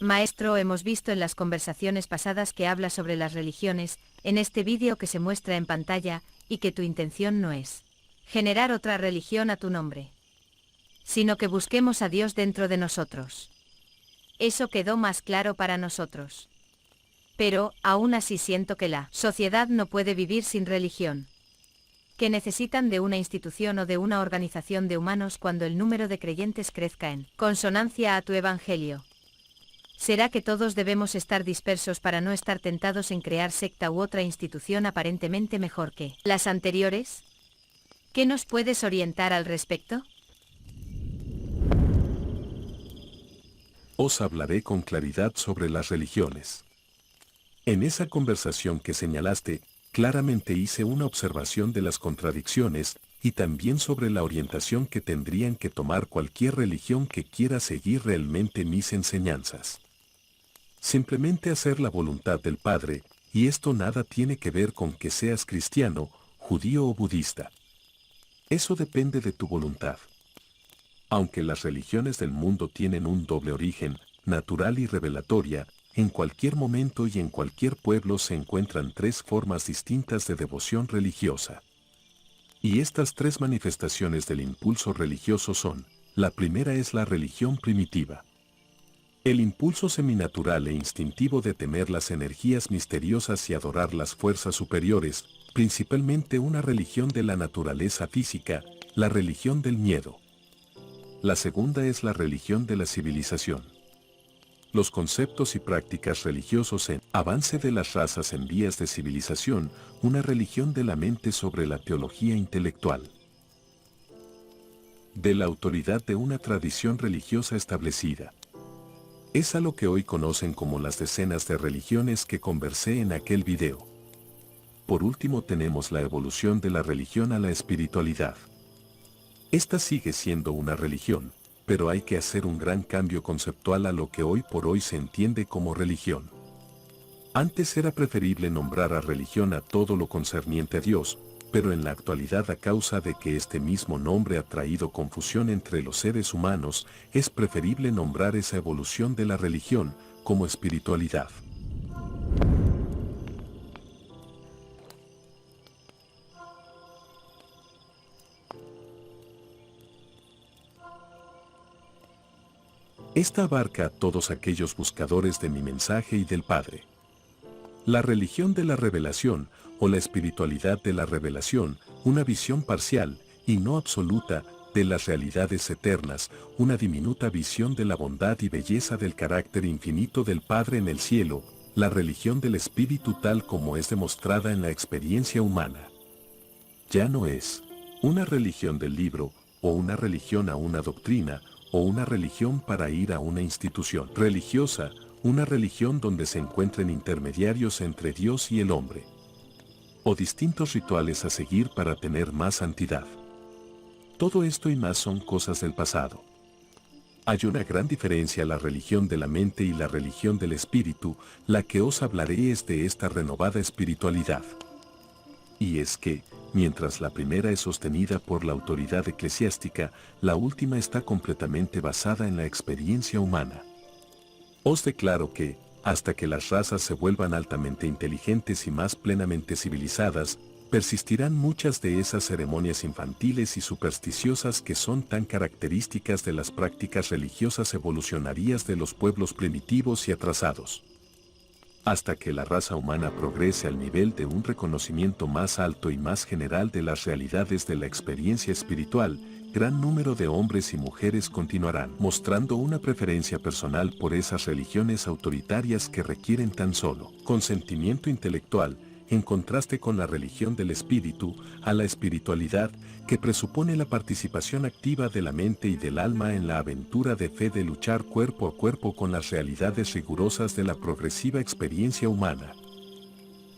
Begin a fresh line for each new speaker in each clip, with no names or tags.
Maestro, hemos visto en las conversaciones pasadas que habla sobre las religiones, en este vídeo que se muestra en pantalla, y que tu intención no es generar otra religión a tu nombre, sino que busquemos a Dios dentro de nosotros. Eso quedó más claro para nosotros. Pero, aún así siento que la sociedad no puede vivir sin religión. Que necesitan de una institución o de una organización de humanos cuando el número de creyentes crezca en consonancia a tu evangelio. ¿Será que todos debemos estar dispersos para no estar tentados en crear secta u otra institución aparentemente mejor que las anteriores? ¿Qué nos puedes orientar al respecto?
Os hablaré con claridad sobre las religiones. En esa conversación que señalaste, claramente hice una observación de las contradicciones y también sobre la orientación que tendrían que tomar cualquier religión que quiera seguir realmente mis enseñanzas. Simplemente hacer la voluntad del Padre, y esto nada tiene que ver con que seas cristiano, judío o budista. Eso depende de tu voluntad. Aunque las religiones del mundo tienen un doble origen, natural y revelatoria, en cualquier momento y en cualquier pueblo se encuentran tres formas distintas de devoción religiosa. Y estas tres manifestaciones del impulso religioso son: la primera es la religión primitiva. El impulso seminatural e instintivo de temer las energías misteriosas y adorar las fuerzas superiores, principalmente una religión de la naturaleza física, la religión del miedo. La segunda es la religión de la civilización. Los conceptos y prácticas religiosos en avance de las razas en vías de civilización, una religión de la mente sobre la teología intelectual. De la autoridad de una tradición religiosa establecida. Es a lo que hoy conocen como las decenas de religiones que conversé en aquel video. Por último tenemos la evolución de la religión a la espiritualidad. Esta sigue siendo una religión, pero hay que hacer un gran cambio conceptual a lo que hoy por hoy se entiende como religión. Antes era preferible nombrar a religión a todo lo concerniente a Dios, pero en la actualidad, a causa de que este mismo nombre ha traído confusión entre los seres humanos, es preferible nombrar esa evolución de la religión como espiritualidad. Esta abarca a todos aquellos buscadores de mi mensaje y del Padre. La religión de la revelación, o la espiritualidad de la revelación, una visión parcial, y no absoluta, de las realidades eternas, una diminuta visión de la bondad y belleza del carácter infinito del Padre en el cielo, la religión del Espíritu tal como es demostrada en la experiencia humana. Ya no es una religión del libro, o una religión a una doctrina, o una religión para ir a una institución religiosa, una religión donde se encuentren intermediarios entre Dios y el hombre, o distintos rituales a seguir para tener más santidad. Todo esto y más son cosas del pasado. Hay una gran diferencia: la religión de la mente y la religión del espíritu. La que os hablaré es de esta renovada espiritualidad. Y es que, mientras la primera es sostenida por la autoridad eclesiástica, la última está completamente basada en la experiencia humana. Os declaro que, hasta que las razas se vuelvan altamente inteligentes y más plenamente civilizadas, persistirán muchas de esas ceremonias infantiles y supersticiosas que son tan características de las prácticas religiosas evolucionarias de los pueblos primitivos y atrasados. Hasta que la raza humana progrese al nivel de un reconocimiento más alto y más general de las realidades de la experiencia espiritual, gran número de hombres y mujeres continuarán mostrando una preferencia personal por esas religiones autoritarias que requieren tan solo consentimiento intelectual, en contraste con la religión del espíritu, a la espiritualidad, que presupone la participación activa de la mente y del alma en la aventura de fe de luchar cuerpo a cuerpo con las realidades rigurosas de la progresiva experiencia humana.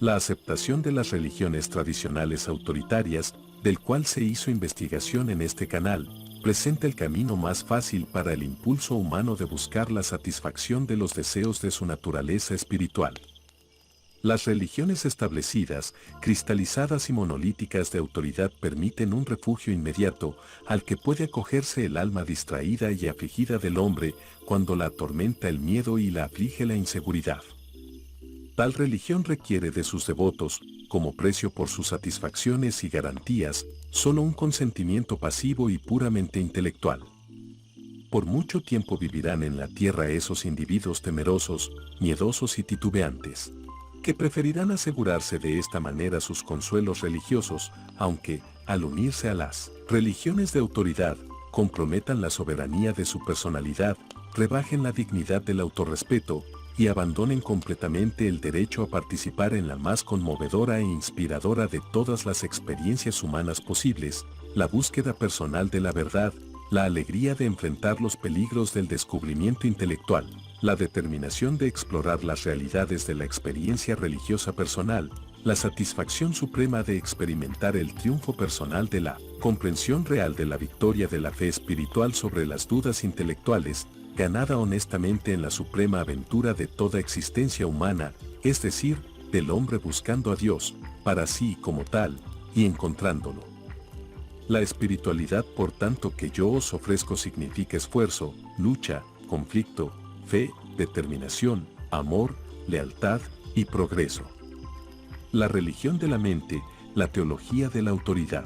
La aceptación de las religiones tradicionales autoritarias, del cual se hizo investigación en este canal, presenta el camino más fácil para el impulso humano de buscar la satisfacción de los deseos de su naturaleza espiritual. Las religiones establecidas, cristalizadas y monolíticas de autoridad permiten un refugio inmediato al que puede acogerse el alma distraída y afligida del hombre cuando la atormenta el miedo y la aflige la inseguridad. Tal religión requiere de sus devotos, como precio por sus satisfacciones y garantías, solo un consentimiento pasivo y puramente intelectual. Por mucho tiempo vivirán en la tierra esos individuos temerosos, miedosos y titubeantes, que preferirán asegurarse de esta manera sus consuelos religiosos, aunque, al unirse a las religiones de autoridad, comprometan la soberanía de su personalidad, rebajen la dignidad del autorrespeto y abandonen completamente el derecho a participar en la más conmovedora e inspiradora de todas las experiencias humanas posibles, la búsqueda personal de la verdad, la alegría de enfrentar los peligros del descubrimiento intelectual, la determinación de explorar las realidades de la experiencia religiosa personal, la satisfacción suprema de experimentar el triunfo personal de la comprensión real de la victoria de la fe espiritual sobre las dudas intelectuales, ganada honestamente en la suprema aventura de toda existencia humana, es decir, del hombre buscando a Dios, para sí como tal, y encontrándolo. La espiritualidad, por tanto, que yo os ofrezco significa esfuerzo, lucha, conflicto, fe, determinación, amor, lealtad y progreso. La religión de la mente, la teología de la autoridad,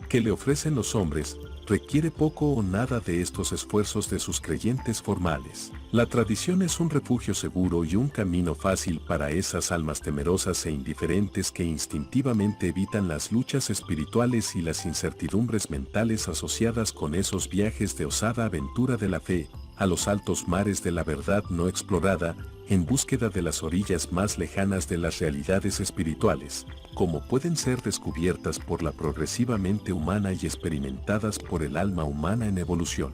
que le ofrecen los hombres, requiere poco o nada de estos esfuerzos de sus creyentes formales. La tradición es un refugio seguro y un camino fácil para esas almas temerosas e indiferentes que instintivamente evitan las luchas espirituales y las incertidumbres mentales asociadas con esos viajes de osada aventura de la fe, a los altos mares de la verdad no explorada, en búsqueda de las orillas más lejanas de las realidades espirituales, como pueden ser descubiertas por la progresiva mente humana y experimentadas por el alma humana en evolución.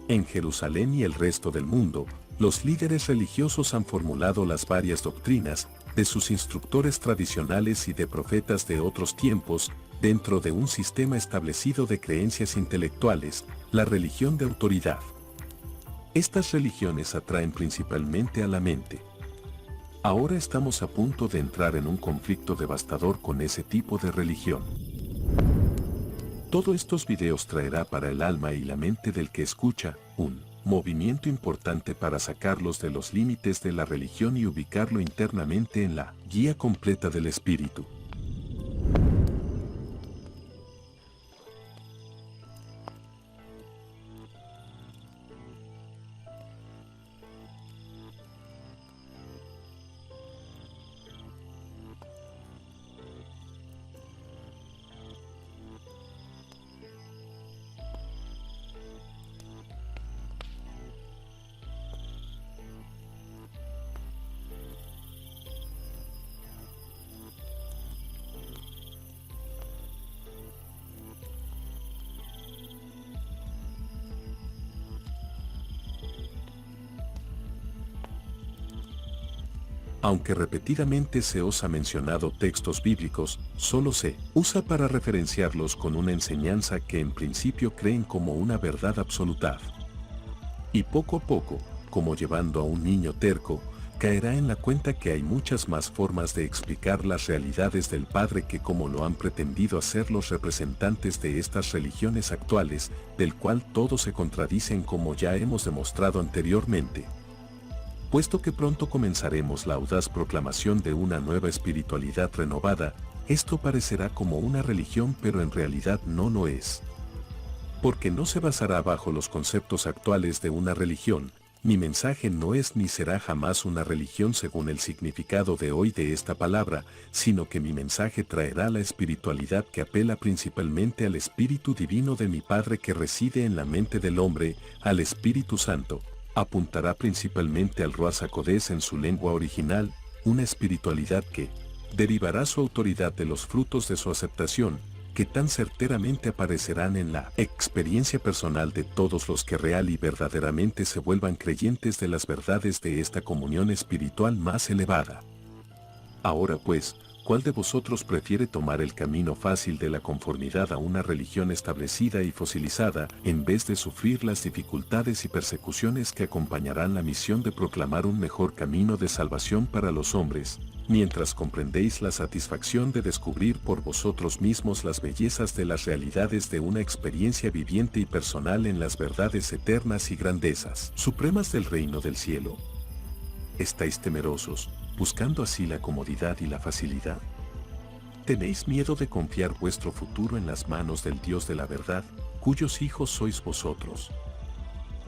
En Jerusalén y el resto del mundo, los líderes religiosos han formulado las varias doctrinas de sus instructores tradicionales y de profetas de otros tiempos, dentro de un sistema establecido de creencias intelectuales, la religión de autoridad. Estas religiones atraen principalmente a la mente. Ahora estamos a punto de entrar en un conflicto devastador con ese tipo de religión. Todos estos videos traerá para el alma y la mente del que escucha un movimiento importante para sacarlos de los límites de la religión y ubicarlo internamente en la guía completa del espíritu. Aunque repetidamente se os ha mencionado textos bíblicos, solo se usa para referenciarlos con una enseñanza que en principio creen como una verdad absoluta. Y poco a poco, como llevando a un niño terco, caerá en la cuenta que hay muchas más formas de explicar las realidades del Padre que como lo han pretendido hacer los representantes de estas religiones actuales, del cual todos se contradicen como ya hemos demostrado anteriormente. Puesto que pronto comenzaremos la audaz proclamación de una nueva espiritualidad renovada, esto parecerá como una religión pero en realidad no lo es. Porque no se basará bajo los conceptos actuales de una religión, mi mensaje no es ni será jamás una religión según el significado de hoy de esta palabra, sino que mi mensaje traerá la espiritualidad que apela principalmente al Espíritu Divino de mi Padre que reside en la mente del hombre, al Espíritu Santo. Apuntará principalmente al Ruach HaKodesh en su lengua original, una espiritualidad que derivará su autoridad de los frutos de su aceptación, que tan certeramente aparecerán en la experiencia personal de todos los que real y verdaderamente se vuelvan creyentes de las verdades de esta comunión espiritual más elevada. Ahora pues, ¿cuál de vosotros prefiere tomar el camino fácil de la conformidad a una religión establecida y fosilizada, en vez de sufrir las dificultades y persecuciones que acompañarán la misión de proclamar un mejor camino de salvación para los hombres, mientras comprendéis la satisfacción de descubrir por vosotros mismos las bellezas de las realidades de una experiencia viviente y personal en las verdades eternas y grandezas supremas del reino del cielo. ¿Estáis temerosos, buscando así la comodidad y la facilidad? ¿Tenéis miedo de confiar vuestro futuro en las manos del Dios de la verdad, cuyos hijos sois vosotros?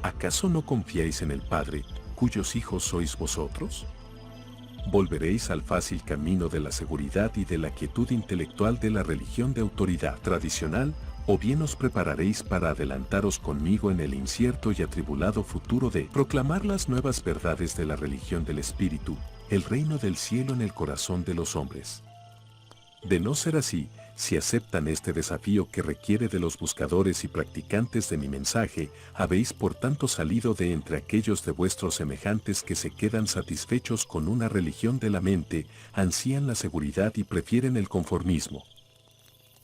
¿Acaso no confiáis en el Padre, cuyos hijos sois vosotros? Volveréis al fácil camino de la seguridad y de la quietud intelectual de la religión de autoridad tradicional, o bien os prepararéis para adelantaros conmigo en el incierto y atribulado futuro de proclamar las nuevas verdades de la religión del Espíritu, el reino del cielo en el corazón de los hombres. De no ser así, si aceptan este desafío que requiere de los buscadores y practicantes de mi mensaje, habéis por tanto salido de entre aquellos de vuestros semejantes que se quedan satisfechos con una religión de la mente, ansían la seguridad y prefieren el conformismo.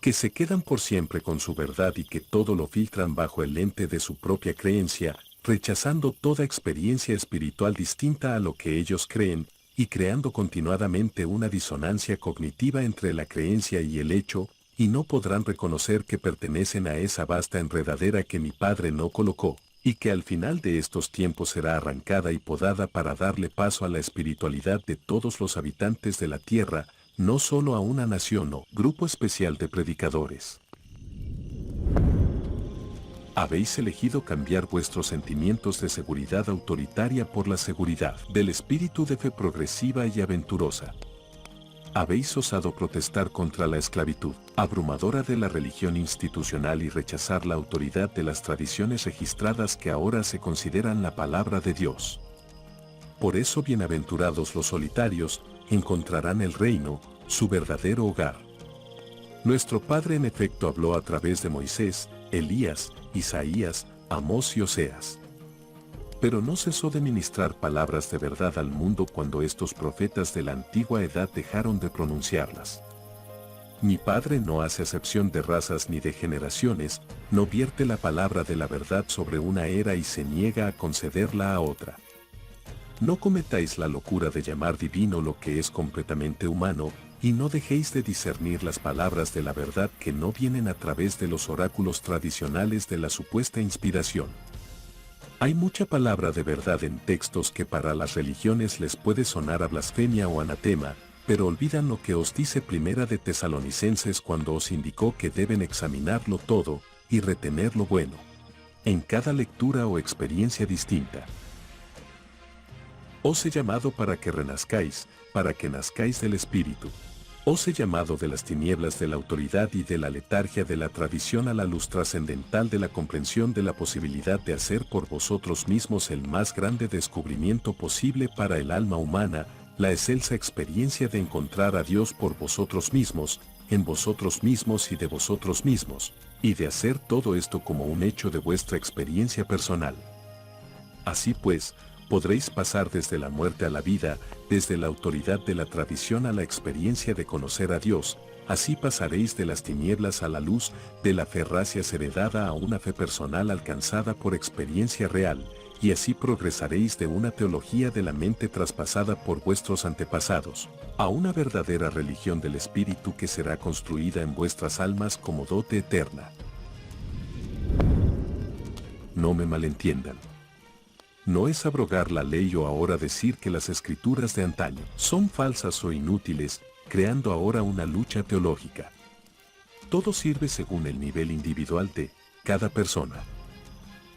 Que se quedan por siempre con su verdad y que todo lo filtran bajo el lente de su propia creencia, rechazando toda experiencia espiritual distinta a lo que ellos creen, y creando continuadamente una disonancia cognitiva entre la creencia y el hecho, y no podrán reconocer que pertenecen a esa vasta enredadera que mi Padre no colocó, y que al final de estos tiempos será arrancada y podada para darle paso a la espiritualidad de todos los habitantes de la tierra, no solo a una nación o grupo especial de predicadores. Habéis elegido cambiar vuestros sentimientos de seguridad autoritaria por la seguridad del espíritu de fe progresiva y aventurosa. Habéis osado protestar contra la esclavitud abrumadora de la religión institucional y rechazar la autoridad de las tradiciones registradas que ahora se consideran la palabra de Dios. Por eso bienaventurados los solitarios, encontrarán el reino, su verdadero hogar. Nuestro Padre en efecto habló a través de Moisés, Elías, Isaías, Amós y Oseas. Pero no cesó de ministrar palabras de verdad al mundo cuando estos profetas de la antigua edad dejaron de pronunciarlas. Mi Padre no hace acepción de razas ni de generaciones, no vierte la palabra de la verdad sobre una era y se niega a concederla a otra. No cometáis la locura de llamar divino lo que es completamente humano, y no dejéis de discernir las palabras de la verdad que no vienen a través de los oráculos tradicionales de la supuesta inspiración. Hay mucha palabra de verdad en textos que para las religiones les puede sonar a blasfemia o anatema, pero olvidan lo que os dice Primera de Tesalonicenses cuando os indicó que deben examinarlo todo y retener lo bueno en cada lectura o experiencia distinta. Os he llamado para que renazcáis, para que nazcáis del Espíritu. Os he llamado de las tinieblas de la autoridad y de la letargia de la tradición a la luz trascendental de la comprensión de la posibilidad de hacer por vosotros mismos el más grande descubrimiento posible para el alma humana, la excelsa experiencia de encontrar a Dios por vosotros mismos, en vosotros mismos y de vosotros mismos, y de hacer todo esto como un hecho de vuestra experiencia personal. Así pues, podréis pasar desde la muerte a la vida, desde la autoridad de la tradición a la experiencia de conocer a Dios, así pasaréis de las tinieblas a la luz, de la fe racias heredada a una fe personal alcanzada por experiencia real, y así progresaréis de una teología de la mente traspasada por vuestros antepasados, a una verdadera religión del Espíritu que será construida en vuestras almas como dote eterna. No me malentiendan. No es abrogar la ley o ahora decir que las escrituras de antaño son falsas o inútiles, creando ahora una lucha teológica. Todo sirve según el nivel individual de cada persona.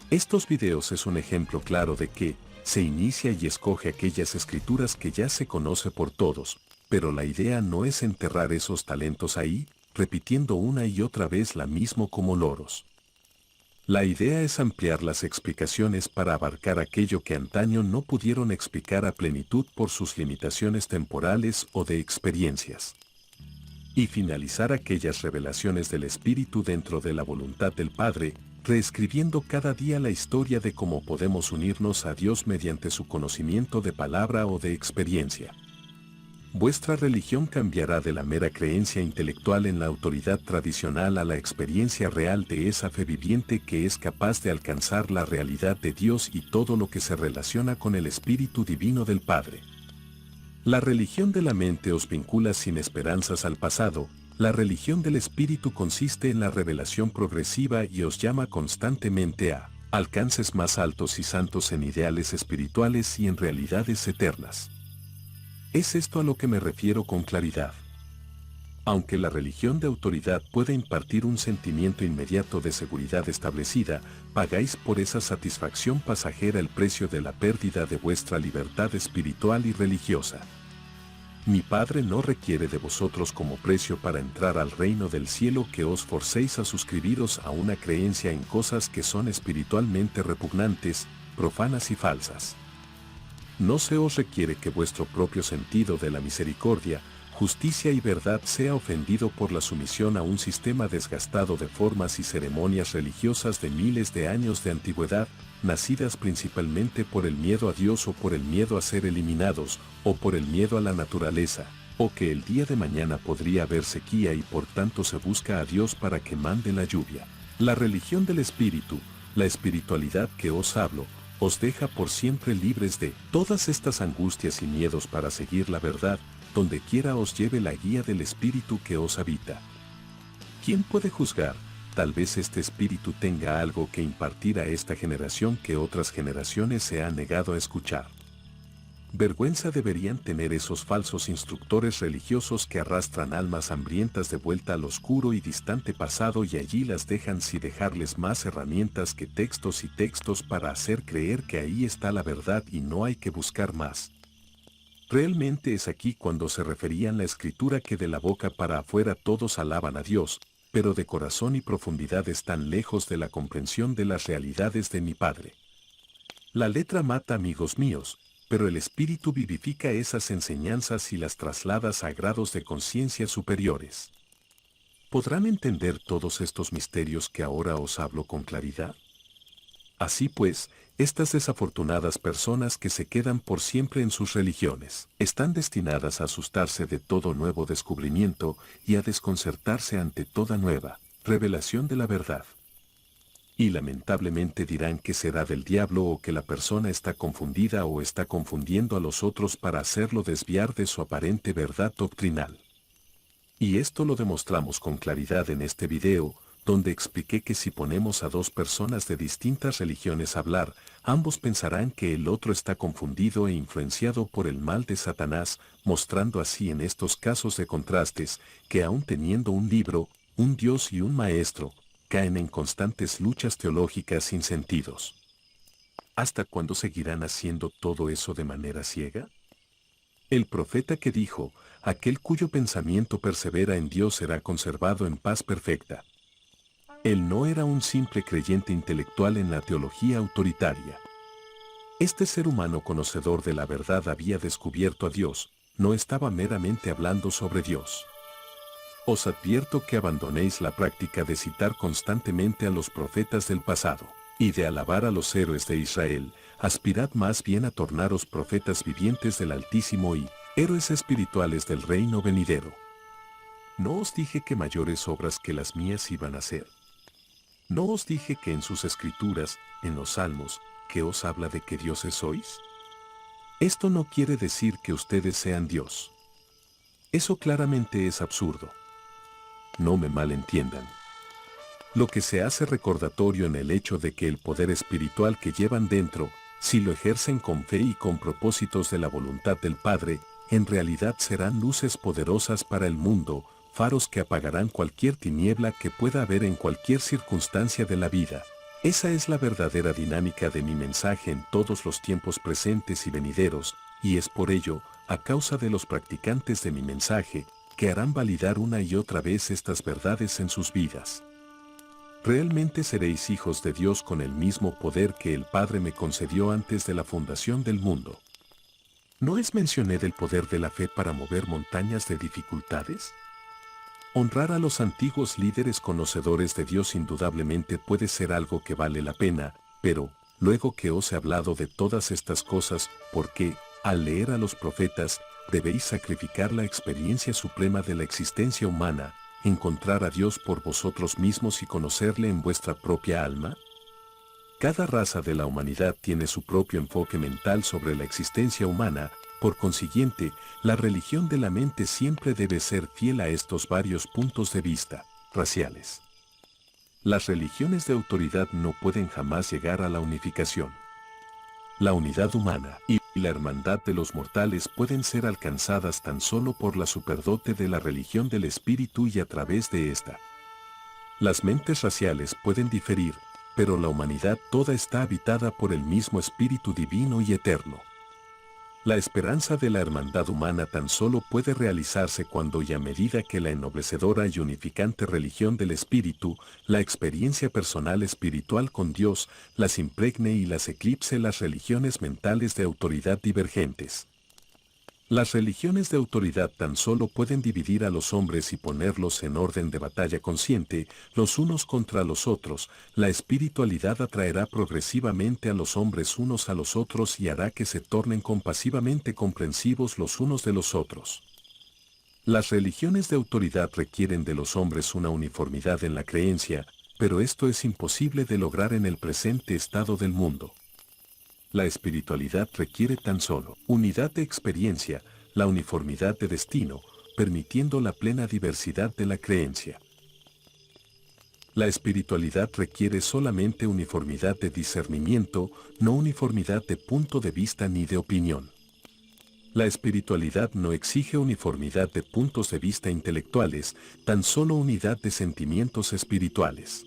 Estos videos es un ejemplo claro de que se inicia y escoge aquellas escrituras que ya se conoce por todos, pero la idea no es enterrar esos talentos ahí, repitiendo una y otra vez la misma como loros. La idea es ampliar las explicaciones para abarcar aquello que antaño no pudieron explicar a plenitud por sus limitaciones temporales o de experiencias. Y finalizar aquellas revelaciones del Espíritu dentro de la voluntad del Padre, reescribiendo cada día la historia de cómo podemos unirnos a Dios mediante su conocimiento de palabra o de experiencia. Vuestra religión cambiará de la mera creencia intelectual en la autoridad tradicional a la experiencia real de esa fe viviente que es capaz de alcanzar la realidad de Dios y todo lo que se relaciona con el Espíritu Divino del Padre. La religión de la mente os vincula sin esperanzas al pasado. La religión del espíritu consiste en la revelación progresiva y os llama constantemente a alcances más altos y santos en ideales espirituales y en realidades eternas. Es esto a lo que me refiero con claridad. Aunque la religión de autoridad puede impartir un sentimiento inmediato de seguridad establecida, pagáis por esa satisfacción pasajera el precio de la pérdida de vuestra libertad espiritual y religiosa. Mi Padre no requiere de vosotros como precio para entrar al reino del cielo que os forcéis a suscribiros a una creencia en cosas que son espiritualmente repugnantes, profanas y falsas. No se os requiere que vuestro propio sentido de la misericordia, justicia y verdad sea ofendido por la sumisión a un sistema desgastado de formas y ceremonias religiosas de miles de años de antigüedad, nacidas principalmente por el miedo a Dios o por el miedo a ser eliminados, o por el miedo a la naturaleza, o que el día de mañana podría haber sequía y por tanto se busca a Dios para que mande la lluvia. La religión del espíritu, la espiritualidad que os hablo, os deja por siempre libres de todas estas angustias y miedos para seguir la verdad, donde quiera os lleve la guía del espíritu que os habita. ¿Quién puede juzgar? Tal vez este espíritu tenga algo que impartir a esta generación que otras generaciones se han negado a escuchar. Vergüenza deberían tener esos falsos instructores religiosos que arrastran almas hambrientas de vuelta al oscuro y distante pasado y allí las dejan sin dejarles más herramientas que textos y textos para hacer creer que ahí está la verdad y no hay que buscar más. Realmente es aquí cuando se referían la escritura que de la boca para afuera todos alaban a Dios, pero de corazón y profundidad están lejos de la comprensión de las realidades de mi Padre. La letra mata, amigos míos, pero el espíritu vivifica esas enseñanzas y las traslada a grados de conciencia superiores. ¿Podrán entender todos estos misterios que ahora os hablo con claridad? Así pues, estas desafortunadas personas que se quedan por siempre en sus religiones, están destinadas a asustarse de todo nuevo descubrimiento y a desconcertarse ante toda nueva revelación de la verdad. Y lamentablemente dirán que será del diablo o que la persona está confundida o está confundiendo a los otros para hacerlo desviar de su aparente verdad doctrinal. Y esto lo demostramos con claridad en este video, donde expliqué que si ponemos a dos personas de distintas religiones a hablar, ambos pensarán que el otro está confundido e influenciado por el mal de Satanás, mostrando así en estos casos de contrastes, que aun teniendo un libro, un Dios y un maestro, caen en constantes luchas teológicas sin sentidos. ¿Hasta cuándo seguirán haciendo todo eso de manera ciega? El profeta que dijo, aquel cuyo pensamiento persevera en Dios será conservado en paz perfecta. Él no era un simple creyente intelectual en la teología autoritaria. Este ser humano conocedor de la verdad había descubierto a Dios, no estaba meramente hablando sobre Dios. Os advierto que abandonéis la práctica de citar constantemente a los profetas del pasado, y de alabar a los héroes de Israel, aspirad más bien a tornaros profetas vivientes del Altísimo y héroes espirituales del reino venidero. ¿No os dije que mayores obras que las mías iban a hacer? ¿No os dije que en sus escrituras, en los salmos, que os habla de que dioses sois? Esto no quiere decir que ustedes sean Dios. Eso claramente es absurdo. No me malentiendan. Lo que se hace recordatorio en el hecho de que el poder espiritual que llevan dentro, si lo ejercen con fe y con propósitos de la voluntad del Padre, en realidad serán luces poderosas para el mundo, faros que apagarán cualquier tiniebla que pueda haber en cualquier circunstancia de la vida. Esa es la verdadera dinámica de mi mensaje en todos los tiempos presentes y venideros, y es por ello, a causa de los practicantes de mi mensaje, que harán validar una y otra vez estas verdades en sus vidas. Realmente seréis hijos de Dios con el mismo poder que el Padre me concedió antes de la fundación del mundo. ¿No les mencioné del poder de la fe para mover montañas de dificultades? Honrar a los antiguos líderes conocedores de Dios indudablemente puede ser algo que vale la pena, pero, luego que os he hablado de todas estas cosas, ¿por qué, al leer a los profetas, debéis sacrificar la experiencia suprema de la existencia humana, encontrar a Dios por vosotros mismos y conocerle en vuestra propia alma? Cada raza de la humanidad tiene su propio enfoque mental sobre la existencia humana, Por consiguiente, la religión de la mente siempre debe ser fiel a estos varios puntos de vista raciales. Las religiones de autoridad no pueden jamás llegar a la unificación. La unidad humana y la hermandad de los mortales pueden ser alcanzadas tan solo por la superdote de la religión del espíritu y a través de esta. Las mentes raciales pueden diferir, pero la humanidad toda está habitada por el mismo espíritu divino y eterno. La esperanza de la hermandad humana tan solo puede realizarse cuando y a medida que la ennoblecedora y unificante religión del espíritu, la experiencia personal espiritual con Dios, las impregne y las eclipse las religiones mentales de autoridad divergentes. Las religiones de autoridad tan solo pueden dividir a los hombres y ponerlos en orden de batalla consciente, los unos contra los otros. La espiritualidad atraerá progresivamente a los hombres unos a los otros y hará que se tornen compasivamente comprensivos los unos de los otros. Las religiones de autoridad requieren de los hombres una uniformidad en la creencia, pero esto es imposible de lograr en el presente estado del mundo. La espiritualidad requiere tan solo unidad de experiencia, la uniformidad de destino, permitiendo la plena diversidad de la creencia. La espiritualidad requiere solamente uniformidad de discernimiento, no uniformidad de punto de vista ni de opinión. La espiritualidad no exige uniformidad de puntos de vista intelectuales, tan solo unidad de sentimientos espirituales.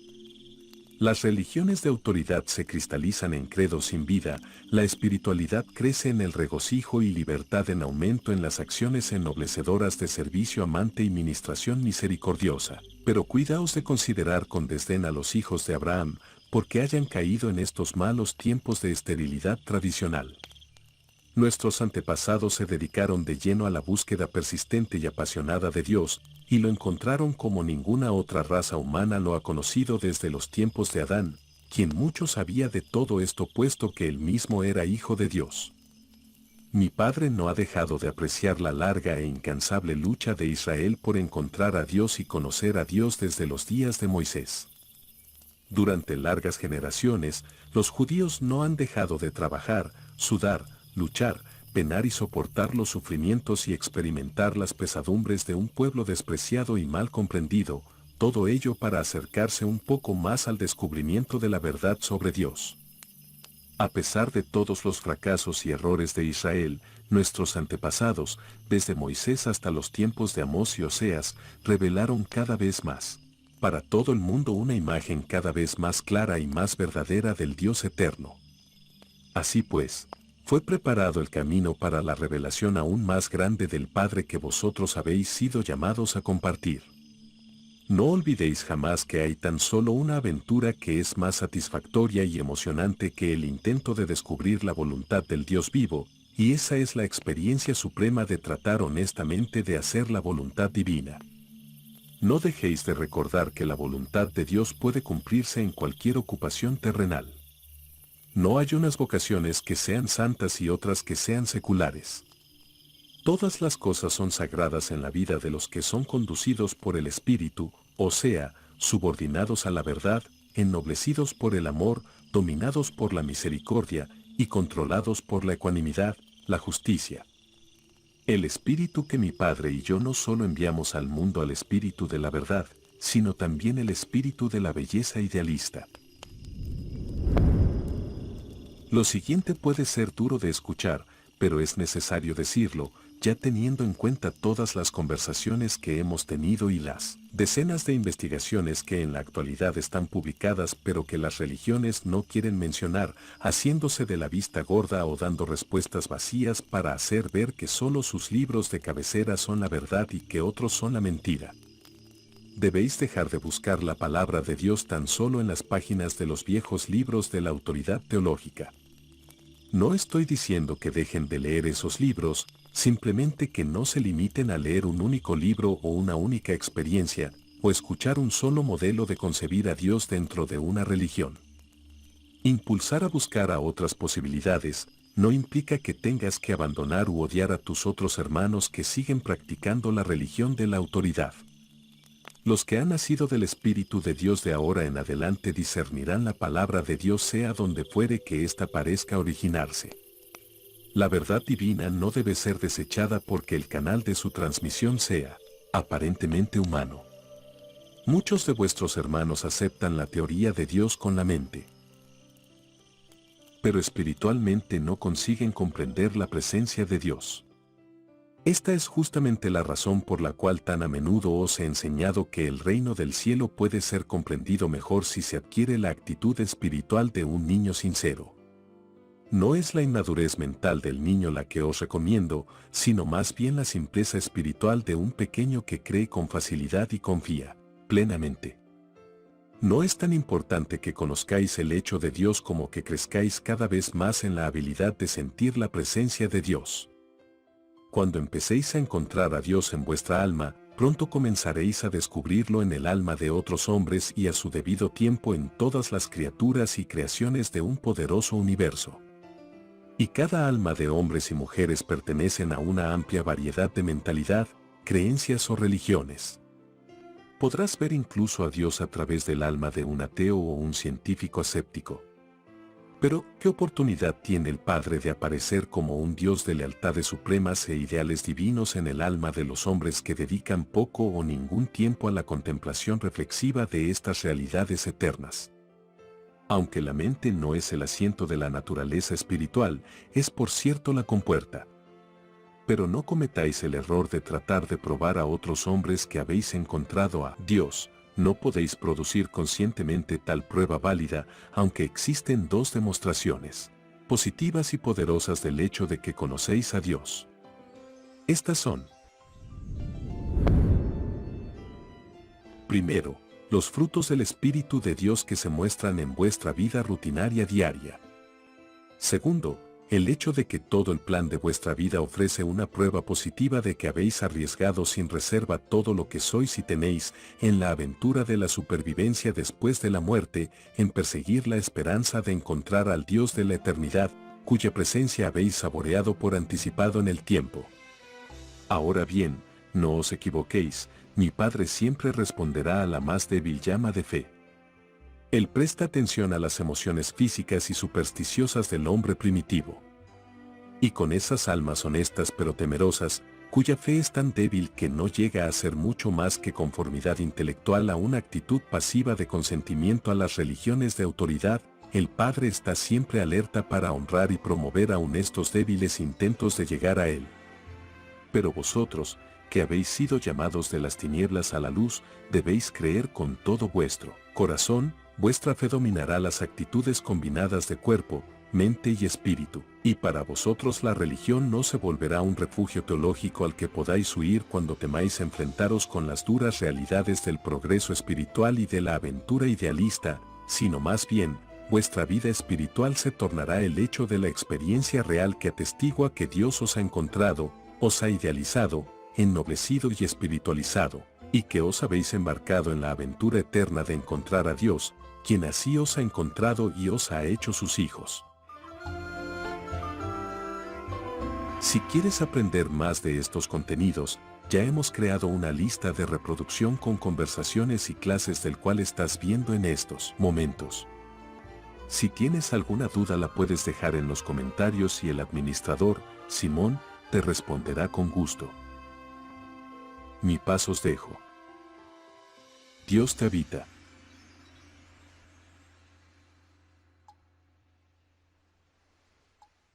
Las religiones de autoridad se cristalizan en credos sin vida, la espiritualidad crece en el regocijo y libertad en aumento en las acciones ennoblecedoras de servicio amante y ministración misericordiosa. Pero cuidaos de considerar con desdén a los hijos de Abraham, porque hayan caído en estos malos tiempos de esterilidad tradicional. Nuestros antepasados se dedicaron de lleno a la búsqueda persistente y apasionada de Dios, y lo encontraron como ninguna otra raza humana lo ha conocido desde los tiempos de Adán, quien mucho sabía de todo esto puesto que él mismo era hijo de Dios. Mi padre no ha dejado de apreciar la larga e incansable lucha de Israel por encontrar a Dios y conocer a Dios desde los días de Moisés. Durante largas generaciones, los judíos no han dejado de trabajar, sudar, luchar, penar y soportar los sufrimientos y experimentar las pesadumbres de un pueblo despreciado y mal comprendido, todo ello para acercarse un poco más al descubrimiento de la verdad sobre Dios. A pesar de todos los fracasos y errores de Israel, nuestros antepasados, desde Moisés hasta los tiempos de Amós y Oseas, revelaron cada vez más, para todo el mundo una imagen cada vez más clara y más verdadera del Dios eterno. Así pues, fue preparado el camino para la revelación aún más grande del Padre que vosotros habéis sido llamados a compartir. No olvidéis jamás que hay tan solo una aventura que es más satisfactoria y emocionante que el intento de descubrir la voluntad del Dios vivo, y esa es la experiencia suprema de tratar honestamente de hacer la voluntad divina. No dejéis de recordar que la voluntad de Dios puede cumplirse en cualquier ocupación terrenal. No hay unas vocaciones que sean santas y otras que sean seculares. Todas las cosas son sagradas en la vida de los que son conducidos por el Espíritu, o sea, subordinados a la verdad, ennoblecidos por el amor, dominados por la misericordia y controlados por la ecuanimidad, la justicia. El Espíritu que mi Padre y yo no solo enviamos al mundo al Espíritu de la verdad, sino también el Espíritu de la belleza idealista. Lo siguiente puede ser duro de escuchar, pero es necesario decirlo, ya teniendo en cuenta todas las conversaciones que hemos tenido y las decenas de investigaciones que en la actualidad están publicadas pero que las religiones no quieren mencionar, haciéndose de la vista gorda o dando respuestas vacías para hacer ver que solo sus libros de cabecera son la verdad y que otros son la mentira. Debéis dejar de buscar la palabra de Dios tan solo en las páginas de los viejos libros de la autoridad teológica. No estoy diciendo que dejen de leer esos libros, simplemente que no se limiten a leer un único libro o una única experiencia, o escuchar un solo modelo de concebir a Dios dentro de una religión. Impulsar a buscar a otras posibilidades, no implica que tengas que abandonar u odiar a tus otros hermanos que siguen practicando la religión de la autoridad. Los que han nacido del Espíritu de Dios de ahora en adelante discernirán la palabra de Dios sea donde fuere que ésta parezca originarse. La verdad divina no debe ser desechada porque el canal de su transmisión sea, aparentemente humano. Muchos de vuestros hermanos aceptan la teoría de Dios con la mente, pero espiritualmente no consiguen comprender la presencia de Dios. Esta es justamente la razón por la cual tan a menudo os he enseñado que el reino del cielo puede ser comprendido mejor si se adquiere la actitud espiritual de un niño sincero. No es la inmadurez mental del niño la que os recomiendo, sino más bien la simpleza espiritual de un pequeño que cree con facilidad y confía plenamente. No es tan importante que conozcáis el hecho de Dios como que crezcáis cada vez más en la habilidad de sentir la presencia de Dios. Cuando empecéis a encontrar a Dios en vuestra alma, pronto comenzaréis a descubrirlo en el alma de otros hombres y a su debido tiempo en todas las criaturas y creaciones de un poderoso universo. Y cada alma de hombres y mujeres pertenecen a una amplia variedad de mentalidad, creencias o religiones. Podrás ver incluso a Dios a través del alma de un ateo o un científico escéptico. Pero, ¿qué oportunidad tiene el Padre de aparecer como un Dios de lealtades supremas e ideales divinos en el alma de los hombres que dedican poco o ningún tiempo a la contemplación reflexiva de estas realidades eternas? Aunque la mente no es el asiento de la naturaleza espiritual, es por cierto la compuerta. Pero no cometáis el error de tratar de probar a otros hombres que habéis encontrado a Dios. No podéis producir conscientemente tal prueba válida, aunque existen dos demostraciones positivas y poderosas del hecho de que conocéis a Dios. Estas son: primero, los frutos del Espíritu de Dios que se muestran en vuestra vida rutinaria diaria. Segundo, el hecho de que todo el plan de vuestra vida ofrece una prueba positiva de que habéis arriesgado sin reserva todo lo que sois y tenéis en la aventura de la supervivencia después de la muerte, en perseguir la esperanza de encontrar al Dios de la eternidad, cuya presencia habéis saboreado por anticipado en el tiempo. Ahora bien, no os equivoquéis, mi Padre siempre responderá a la más débil llama de fe. Él presta atención a las emociones físicas y supersticiosas del hombre primitivo. Y con esas almas honestas pero temerosas, cuya fe es tan débil que no llega a ser mucho más que conformidad intelectual a una actitud pasiva de consentimiento a las religiones de autoridad, el Padre está siempre alerta para honrar y promover aún estos débiles intentos de llegar a Él. Pero vosotros, que habéis sido llamados de las tinieblas a la luz, debéis creer con todo vuestro corazón. Vuestra fe dominará las actitudes combinadas de cuerpo, mente y espíritu, y para vosotros la religión no se volverá un refugio teológico al que podáis huir cuando temáis enfrentaros con las duras realidades del progreso espiritual y de la aventura idealista, sino más bien, vuestra vida espiritual se tornará el hecho de la experiencia real que atestigua que Dios os ha encontrado, os ha idealizado, ennoblecido y espiritualizado, y que os habéis embarcado en la aventura eterna de encontrar a Dios, quien así os ha encontrado y os ha hecho sus hijos. Si quieres aprender más de estos contenidos, ya hemos creado una lista de reproducción con conversaciones y clases del cual estás viendo en estos momentos. Si tienes alguna duda la puedes dejar en los comentarios y el administrador, Simón, te responderá con gusto. Mi paz os dejo. Dios te habita.